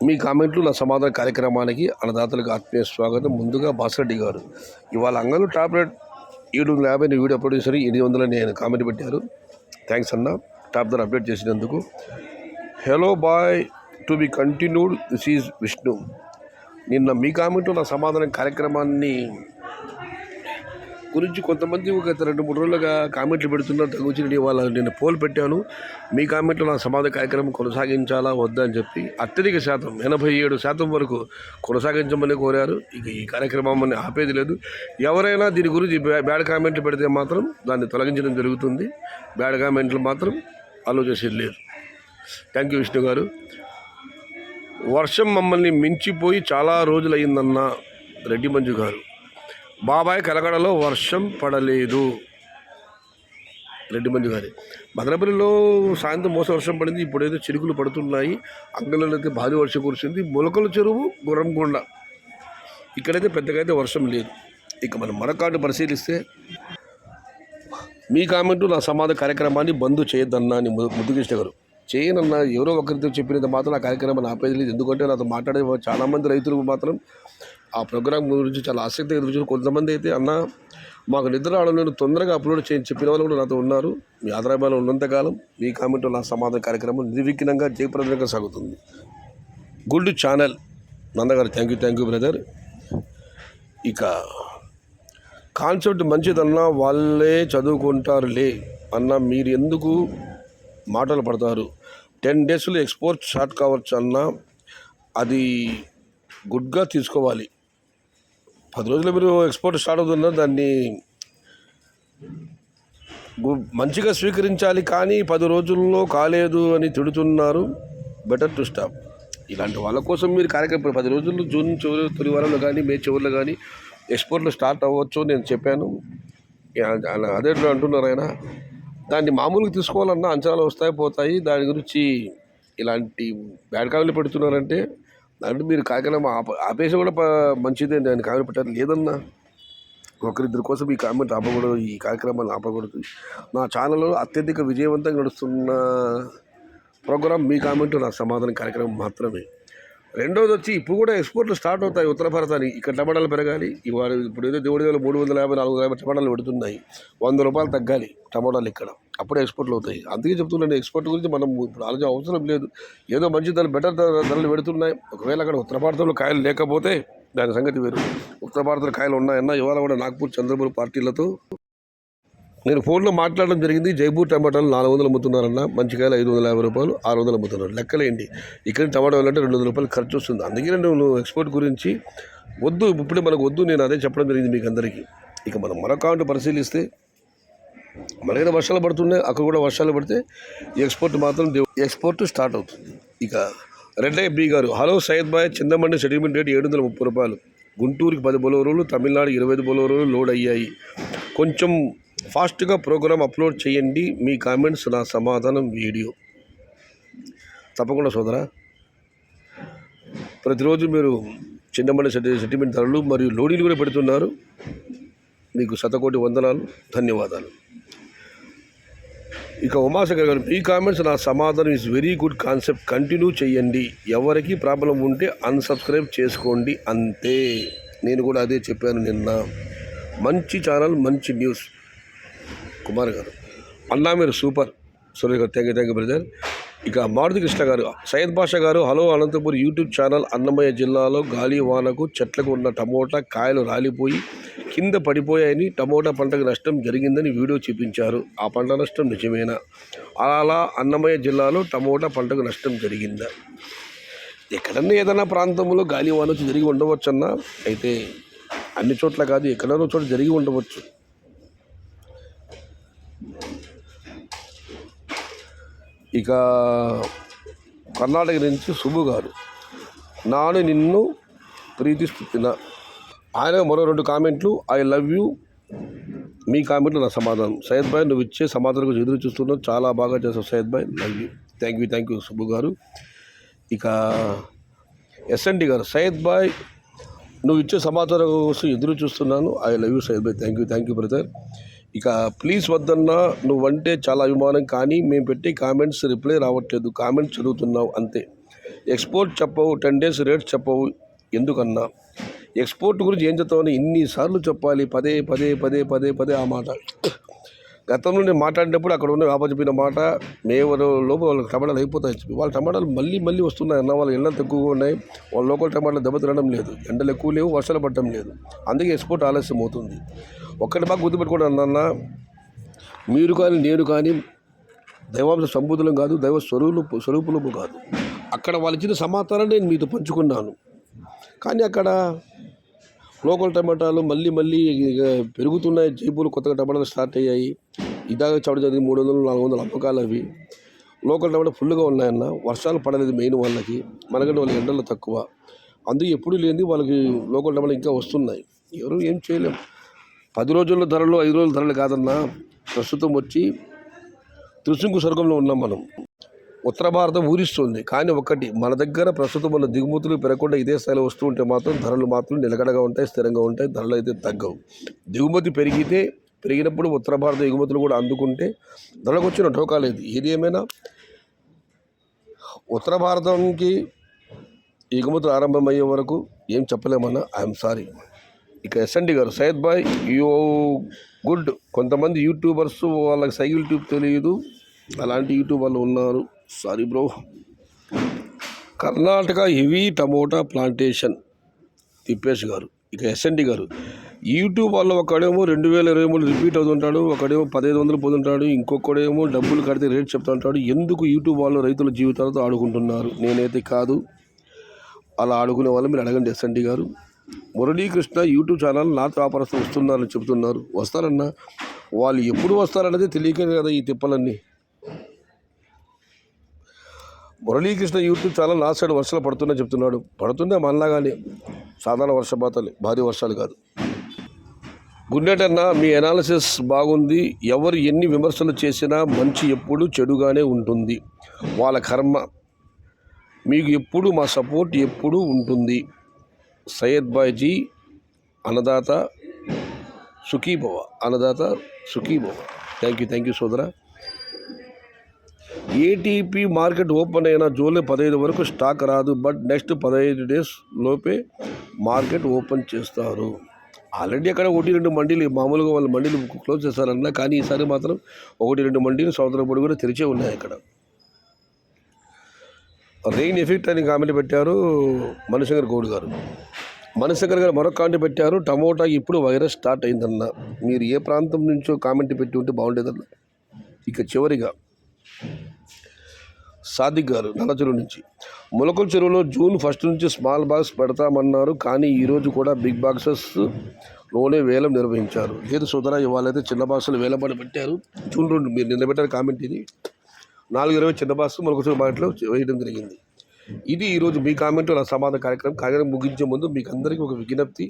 మీ కామెంట్లు నా సమాధాన కార్యక్రమానికి అన్నదాతలకు ఆత్మీయ స్వాగతం. ముందుగా బాసరెడ్డి గారు ఇవాళ అంగళ్ళు టాప్ రేట్ 750 వీడియో అప్లోడ్ చేశారు. 800 నేను కామెంట్ పెట్టారు. థ్యాంక్స్ అన్న టాప్ ధర అప్డేట్ చేసినందుకు. Hello boy to be continued. This is Vishnu. నిన్న మీ కామెంట్లు నా సమాధానం కార్యక్రమాన్ని గురించి కొంతమంది ఒక 2-3 రోజులుగా కామెంట్లు పెడుతున్నారు. దాని గురించి నేను పోల్ పెట్టాను. మీ కామెంట్లు నా సమాధాన కార్యక్రమం కొనసాగించాలా వద్దా అని చెప్పి అత్యధిక శాతం 87% వరకు కొనసాగించమని కోరారు. ఇక ఈ కార్యక్రమాన్ని ఆపేది లేదు. ఎవరైనా దీని గురించి బ్యాడ్ కామెంట్లు పెడితే మాత్రం దాన్ని తొలగించడం జరుగుతుంది. బ్యాడ్ కామెంట్లు మాత్రం అలో చేసేది లేదు. థ్యాంక్ యూ విష్ణు గారు. వర్షం మమ్మల్ని మించిపోయి చాలా రోజులయ్యిందన్న రెడ్డి మంజు గారు. బాబాయ్ కలగడలో వర్షం పడలేదు. రెడ్డి మంజు గారి మదనపల్లిలో సాయంత్రం మోస వర్షం పడింది. ఇప్పుడైతే చిరుకులు పడుతున్నాయి. అంగళ్ళలో అయితే భారీ వర్షం కురిసింది. మొలకల చెరువు గుర్రంకొండ ఇక్కడైతే పెద్దగా అయితే వర్షం లేదు. ఇక మనం మరొకటి పరిశీలిస్తే మీ కామెంటు నా సమాధాన కార్యక్రమాన్ని బంద్ చేయొద్దన్నా అని ముద్దుకృష్ణ గారు. చేయనన్నా ఎవరో ఒకరితో చెప్పినంత మాత్రం ఆ కార్యక్రమాన్ని ఆపేది లేదు. ఎందుకంటే నాతో మాట్లాడే చాలామంది రైతులకు మాత్రం ఆ ప్రోగ్రాం గురించి చాలా ఆసక్తిగా ఎదురు. కొంతమంది అయితే అన్న మాకు నిద్ర రావడం తొందరగా అప్లోడ్ చేయని చెప్పిన వాళ్ళు కూడా నాతో ఉన్నారు. మీ ఆదరాబాలో ఉన్నంతకాలం మీ కామెంట్ నా సమాధాన కార్యక్రమం నిర్విఘ్నంగా జయప్రదంగా సాగుతుంది. గుడ్ ఛానల్ నందగారు. Thank you brother. ఇక కాన్సెప్ట్ మంచిదన్నా వాళ్ళే చదువుకుంటారులే అన్న, మీరు ఎందుకు మాటలు పడతారు? 10 డేస్లో ఎక్స్పోర్ట్ స్టార్ట్ కావచ్చు అన్న, అది గుడ్గా తీసుకోవాలి. 10 రోజులు మీరు ఎక్స్పోర్ట్ స్టార్ట్ అవుతున్నారు, దాన్ని మంచిగా స్వీకరించాలి. కానీ 10 రోజుల్లో కాలేదు అని తిడుతున్నారు. Better to stop. ఇలాంటి వాళ్ళ కోసం మీరు కార్యక్రమం 10 రోజుల్లో జూన్ తొలి వారంలో కానీ మే చివరిలో కానీ ఎక్స్పోర్ట్లో స్టార్ట్ అవ్వచ్చు నేను చెప్పాను. అదే అంటున్నారు ఆయన. దాన్ని మామూలుగా తీసుకోవాలన్నా అంచనాలు వస్తాయి పోతాయి. దాని గురించి ఇలాంటి బ్యాడ్ కామెంట్లు పెడుతున్నారంటే దాంట్లో మీరు కార్యక్రమం ఆపేసి కూడా మంచిదే. దాన్ని కామెంట్ పెట్టారు లేదన్నా. ఒకరిద్దరి కోసం ఈ కామెంట్ ఆపకూడదు, ఈ కార్యక్రమాన్ని ఆపకూడదు. నా ఛానల్లో అత్యధిక విజయవంతంగా నడుస్తున్న ప్రోగ్రాం మీ కామెంట్ నా సమాధాన కార్యక్రమం మాత్రమే. రెండోది వచ్చి ఇప్పుడు కూడా ఎక్స్పోర్ట్లు స్టార్ట్ అవుతాయి ఉత్తర భారతానికి. ఇక్కడ టమాటాలు పెరగాలి. ఇవాళ ఇప్పుడు ఏదో దేవుడి దగ్గర 350, 450 టమాటాలు పెడుతున్నాయి. 100 రూపాయలు తగ్గాలి టమాటాలు ఇక్కడ, అప్పుడే ఎక్స్పోర్ట్లు అవుతాయి. అందుకే చెప్తున్నాను, ఎక్స్పోర్ట్ గురించి మనం ఇప్పుడు ఆలోచన అవసరం లేదు. ఏదో మంచి ధరలు బెటర్ ధరలు పెడుతున్నాయి. ఒకవేళ అక్కడ ఉత్తర భారతంలో కాయలు లేకపోతే దాని సంగతి వేరు. ఉత్తర భారతంలో కాయలు ఉన్నాయన్నా ఇవాళ కూడా నాగ్పూర్ చంద్రబాబు పార్టీలతో నేను ఫోన్లో మాట్లాడడం జరిగింది. జైపూర్ టమాటాలు 400 అమ్ముతున్నారన్న, మంచి కాయలు 550 రూపాయలు, 600 అమ్ముతున్నారు. లెక్కలేండి. ఇక్కడ టమాటా వెళ్ళాలంటే 200 రూపాయలు ఖర్చు వస్తుంది. అందుకే నేను ఎక్స్పోర్ట్ గురించి వద్దు, ఇప్పుడే మనకు వద్దు, నేను అదే చెప్పడం జరిగింది మీకు అందరికీ. ఇక మనం మరొక పరిశీలిస్తే మనకైతే వర్షాలు పడుతున్నాయి, అక్కడ కూడా వర్షాలు పడితే ఎక్స్పోర్ట్ మాత్రం ఎక్స్పోర్ట్ స్టార్ట్ అవుతుంది. ఇక రెడ్డయ్య బి గారు. హలో సయ్యద్ బాయ్, చింతమండి సెటిల్మెంట్ రేట్ 730 రూపాయలు. గుంటూరుకి 10 బొలోరోలు, తమిళనాడు 25 బొలోరోలు లోడ్ అయ్యాయి. కొంచెం ఫాస్ట్గా ప్రోగ్రామ్ అప్లోడ్ చేయండి. మీ కామెంట్స్ నా సమాధానం వీడియో. తప్పకుండా సోదరా. ప్రతిరోజు మీరు చిన్నమండి సెటిల్మెంట్ ధరలు మరియు లోడీలు కూడా పెడుతున్నారు. మీకు శతకోటి వందనాలు, ధన్యవాదాలు. ఇక ఉమాశంకర్ గారు. ఈ కామెంట్స్ నా సమాధానం is very good concept, continue చేయండి. ఎవరికి ప్రాబ్లం ఉంటే అన్సబ్స్క్రైబ్ చేసుకోండి అంతే. నేను కూడా అదే చెప్పాను నిన్న. మంచి ఛానల్, మంచి న్యూస్. కుమార్ గారు. అన్నా మీరు సూపర్. సురేష్ గారు. Thank you brother. ఇక మారుతి కృష్ణ గారు. సయ్యద్ బాషా గారు. Hello Anantapur YouTube channel. Annamayya జిల్లాలో గాలి వానకు చెట్లకు ఉన్న టమోటా కాయలు రాలిపోయి కింద పడిపోయాయని, టమోటా పంటకు నష్టం జరిగిందని వీడియో చూపించారు. ఆ పంట నష్టం నిజమేనా? అలా అన్నమయ్య జిల్లాలో టమోటా పంటకు నష్టం జరిగిందా? ఎక్కడన్నా ఏదైనా ప్రాంతంలో గాలి వాన వచ్చి జరిగి ఉండవచ్చన్నా. అయితే అన్ని చోట్ల కాదు, ఎక్కడైనా చోట జరిగి ఉండవచ్చు. ఇక కర్ణాటక నుంచి సుబ్బు గారు. నాను నిన్ను ప్రీతిస్తున్నా. ఆయన మరో 2 కామెంట్లు. I love you. మీ కామెంట్లు నా సమాధానం. సయ్యద్ భాయ్, నువ్వు ఇచ్చే సమాధానం గురించి ఎదురు చూస్తున్నావు. చాలా బాగా చేస్తావు Syed bhai. Love you. Thank you Subbu గారు. ఇక ఎస్ఎన్డి గారు. సయ్యద్ భాయ్, నువ్వు ఇచ్చే సమాచారం కోసం ఎదురు చూస్తున్నాను. I love you Syed Bhai. Thank you brother. ఇక ప్లీజ్ వద్దన్నా, నువ్వంటే చాలా అభిమానం, కానీ మేము పెట్టే కామెంట్స్ రిప్లై రావట్లేదు. కామెంట్స్ చదువుతున్నావు అంతే. ఎక్స్పోర్ట్ చెప్పవు, 10 days రేట్స్ చెప్పవు ఎందుకన్నా? ఎక్స్పోర్ట్ గురించి ఏం చెప్తామని ఇన్నిసార్లు చెప్పాలి, పదే పదే పదే పదే పదే ఆ మాట. గతంలో నేను మాట్లాడినప్పుడు అక్కడ ఉన్న వ్యాపారం చెప్పిన మాట, మే లోపు వాళ్ళకి టమాటాలు అయిపోతాయి. వాళ్ళ టమాటాలు మళ్ళీ మళ్ళీ వస్తున్నాయి అన్న. వాళ్ళ ఎండలు తక్కువగా ఉన్నాయి, వాళ్ళ లోకల్ టమాటాలు దెబ్బ తినడం లేదు, ఎండలు ఎక్కువ లేవు, వర్షాలు పడటం లేదు, అందుకే ఎక్స్పోర్ట్ ఆలస్యం అవుతుంది. ఒక్కటి బాగా గుర్తుపెట్టుకోండి అన్న, మీరు కానీ నేను కానీ దైవాంశ సంబూతులం కాదు, దైవ స్వరూపులము కాదు. అక్కడ వాళ్ళు ఇచ్చిన సమాచారాన్ని నేను మీతో పంచుకున్నాను. కానీ అక్కడ లోకల్ టమాటాలు మళ్ళీ మళ్ళీ పెరుగుతున్నాయి, జైపూర్లు కొత్తగా టమాటాలు స్టార్ట్ అయ్యాయి. ఇదాగా చవడ జరిగింది, 300, 400 అమ్మకాలు అవి. లోకల్ టమాటా ఫుల్గా ఉన్నాయన్న. వర్షాలు పడలేదు మెయిన్ వాళ్ళకి, మనకంటే వాళ్ళకి ఎండలు తక్కువ, అందుకే ఎప్పుడు లేనిది వాళ్ళకి లోకల్ టమాటా ఇంకా వస్తున్నాయి. ఎవరు ఏం చేయలేం. 10 రోజుల్లో ధరలు, 5 రోజుల ధరలు కాదన్నా. ప్రస్తుతం వచ్చి త్రిశంకు స్వర్గంలో ఉన్నాం మనం. ఉత్తర భారతం ఊరిస్తుంది, కానీ ఒక్కటి, మన దగ్గర ప్రస్తుతం ఉన్న దిగుమతులు పెరగకుండా ఇదే స్థాయిలో వస్తూ ఉంటే మాత్రం ధరలు మాత్రం నిలకడగా ఉంటాయి, స్థిరంగా ఉంటాయి, ధరలు అయితే తగ్గవు. దిగుమతి పెరిగినప్పుడు ఉత్తర భారత ఎగుమతులు కూడా అందుకుంటే ధరలకు వచ్చిన ఢోకా లేదు. ఏది ఏమైనా ఉత్తర భారతంకి ఎగుమతులు ఆరంభమయ్యే వరకు ఏం చెప్పలేమన్నా. I'm sorry. ఇక ఎస్ఎన్డి గారు, సయ్యద్ బాయ్ యూ గుడ్. కొంతమంది యూట్యూబర్స్ వాళ్ళకి సైకిల్ ట్యూబ్ తెలియదు, అలాంటి యూట్యూబ్ వాళ్ళు ఉన్నారు. Sorry bro. Karnataka heavy tomato plantation, Thippesh గారు. ఇక ఎస్ఎన్డి గారు, యూట్యూబ్ వాళ్ళు ఒకడేమో 2023 రిపీట్ అవుతుంటాడు, ఒకడేమో 1500 పోతుంటాడు, ఇంకొకడేమో డబ్బులు కడితే రేట్ చెప్తా ఉంటాడు. ఎందుకు యూట్యూబ్ వాళ్ళు రైతుల జీవితాలతో ఆడుకుంటున్నారు? నేనైతే కాదు, అలా ఆడుకునే వాళ్ళు మీరు అడగండి ఎస్ఎన్డి గారు. మురళీకృష్ణ యూట్యూబ్ ఛానల్ నాతో వ్యాపారస్తులు వస్తున్నారని చెబుతున్నారు. వస్తారన్నా, వాళ్ళు ఎప్పుడు వస్తారన్నది తెలియక కదా ఈ తిప్పలన్నీ. మురళీకృష్ణ యూట్యూబ్ ఛానల్ నా సైడ్ వర్షాలు పడుతున్నాయి చెప్తున్నాడు. పడుతుందే మనలాగానే, సాధారణ వర్షపాతాలు, భారీ వర్షాలు కాదు. గుండెటన్నా, మీ అనాలిసిస్ బాగుంది. ఎవరు ఎన్ని విమర్శలు చేసినా మంచి ఎప్పుడు చెడుగానే ఉంటుంది, వాళ్ళ కర్మ. మీకు ఎప్పుడు మా సపోర్ట్ ఎప్పుడు ఉంటుంది. సయ్యద్ బాయ్జీ, అన్నదాత సుఖీభవ, అన్నదాత సుఖీభవ. థ్యాంక్ యూ సోదరా. ఏటీపీ మార్కెట్ ఓపెన్ అయిన జూలై 15 వరకు స్టాక్ రాదు, బట్ నెక్స్ట్ 15 days లోపే మార్కెట్ ఓపెన్ చేస్తారు. ఆల్రెడీ అక్కడ 1-2 మండీలు, మామూలుగా వాళ్ళ మండీలు క్లోజ్ చేస్తారన్నా, కానీ ఈసారి మాత్రం 1-2 మండీలు సంవత్సరం పొడి కూడా తెరిచే ఉన్నాయి. అక్కడ రెయిన్ ఎఫెక్ట్ అని కామెంట్ పెట్టారు మణిశంకర్ గౌడ్ గారు. మణిశంకర్ గారు మరొక కామెంట్ పెట్టారు, టమోటా ఇప్పుడు వైరస్ స్టార్ట్ అయిందన్న. మీరు ఏ ప్రాంతం నుంచో కామెంట్ పెట్టి ఉంటే బాగుండేదన్న. ఇక చివరిగా సాదిక్ గారు నల్లచెరువు నుంచి, ములకల చెరువులో June 1 నుంచి స్మాల్ బాక్స్ పెడతామన్నారు, కానీ ఈరోజు కూడా బిగ్ బాక్సెస్లోనే వేలం నిర్వహించారు. లేదు సోదరా, ఇవాళైతే చిన్న బాక్సులు వేలబడి పెట్టారు. June 2 మీరు నిన్న పెట్టారు కామెంట్. ఇది 4:20 చిన్న బాక్స్ ములకల చెరువు మార్కెట్లో వేయడం జరిగింది. ఇది ఈరోజు మీ కామెంటు నా సమాధాన కార్యక్రమం ముగించే ముందు మీకు అందరికీ ఒక విజ్ఞప్తి.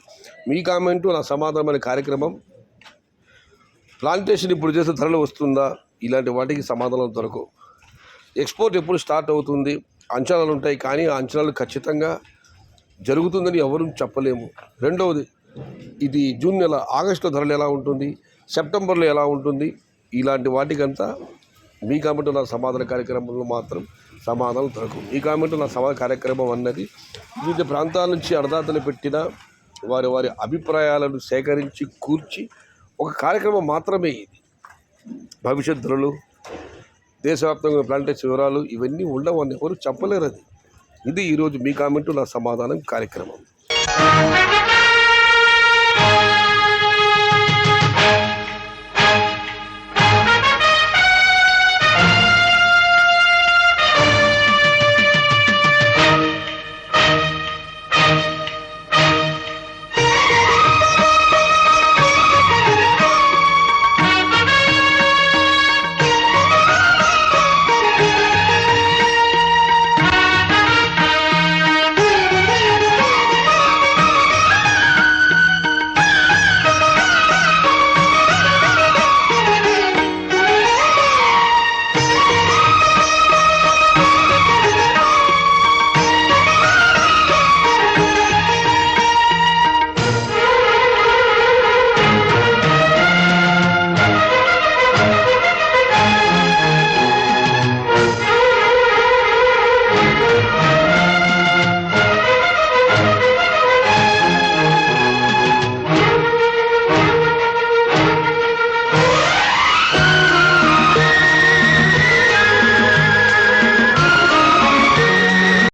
మీ కామెంటు నా సమాధానం అనే కార్యక్రమం, ప్లాంటేషన్ ఇప్పుడు చేసే ధరలు వస్తుందా, ఇలాంటి వాటికి సమాధానం దొరకవు. ఎక్స్పోర్ట్ ఎప్పుడు స్టార్ట్ అవుతుంది, అంచనాలు ఉంటాయి, కానీ ఆ అంచనాలు ఖచ్చితంగా జరుగుతుందని ఎవరూ చెప్పలేము. రెండవది, ఇది జూన్ నెల, ఆగస్టులో ధరలు ఎలా ఉంటుంది, సెప్టెంబర్లో ఎలా ఉంటుంది, ఇలాంటి వాటికంతా మీ కామెంట్ నా సమాధాన కార్యక్రమంలో మాత్రం సమాధానం దొరకవు. ఈ కామెంట్ నా సమాధాన కార్యక్రమం అన్నది వివిధ ప్రాంతాల నుంచి అన్నదాతలు పెట్టిన వారి అభిప్రాయాలను సేకరించి కూర్చి ఒక కార్యక్రమం మాత్రమే. ఇది భవిష్యత్ ధరలు, దేశవ్యాప్తంగా ప్లాంటేషన్ వివరాలు ఇవన్నీ ఉండవని ఎవరు చెప్పలేరు. ఇది ఈరోజు మీ కామెంటు నా సమాధానం కార్యక్రమం.